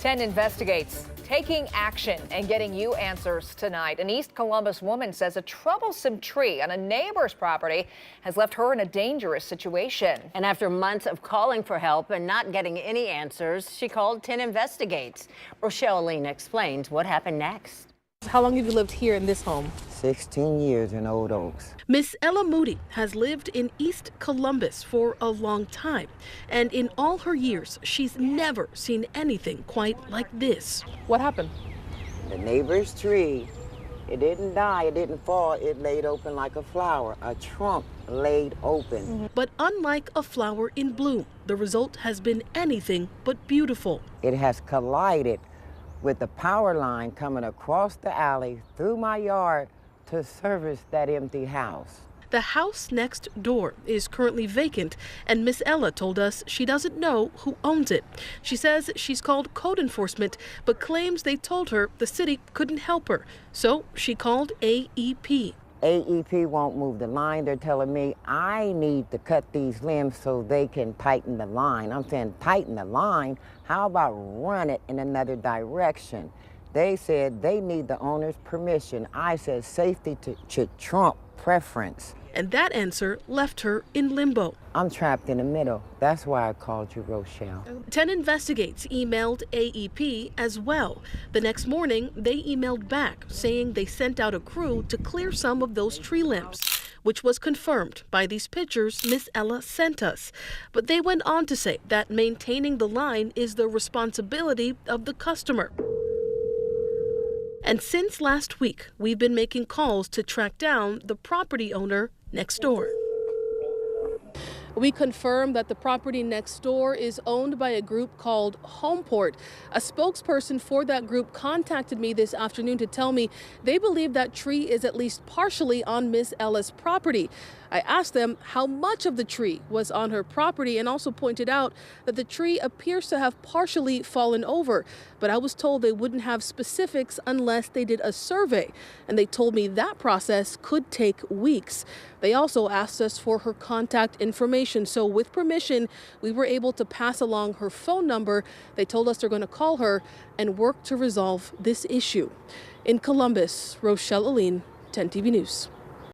10 investigates, taking action and getting you answers tonight. An East Columbus woman says a troublesome tree on a neighbor's property has left her in a dangerous situation. And after months of calling for help and not getting any answers, she called 10 investigates. Rochelle Aline explains what happened next. How long have you lived here in this home? 16 years in Old Oaks. Miss Ella Moody has lived in East Columbus for a long time, and in all her years, she's never seen anything quite like this. What happened? The neighbor's tree, it didn't die, it didn't fall, it laid open like a flower, a trunk laid open. But unlike a flower in bloom, the result has been anything but beautiful. It has collided with the power line coming across the alley through my yard to service that empty house. The house next door is currently vacant, and Miss Ella told us she doesn't know who owns it. She says she's called code enforcement, but claims they told her the city couldn't help her. So she called AEP. AEP won't move the line. They're telling me I need to cut these limbs so they can tighten the line. I'm saying tighten the line. How about run it in another direction? They said they need the owner's permission. I said safety should trump preference. And that answer left her in limbo. I'm trapped in the middle. That's why I called you, Rochelle. 10 investigates emailed AEP as well. The next morning, they emailed back saying they sent out a crew to clear some of those tree limbs, which was confirmed by these pictures Miss Ella sent us. But they went on to say that maintaining the line is the responsibility of the customer. And since last week, we've been making calls to track down the property owner next door. We confirm that the property next door is owned by a group called Homeport. A spokesperson for that group contacted me this afternoon to tell me they believe that tree is at least partially on Miss Ella's property. I asked them how much of the tree was on her property and also pointed out that the tree appears to have partially fallen over, but I was told they wouldn't have specifics unless they did a survey, and they told me that process could take weeks. They also asked us for her contact information, so with permission, we were able to pass along her phone number. They told us they're going to call her and work to resolve this issue. In Columbus, Rochelle Aline, 10 TV News.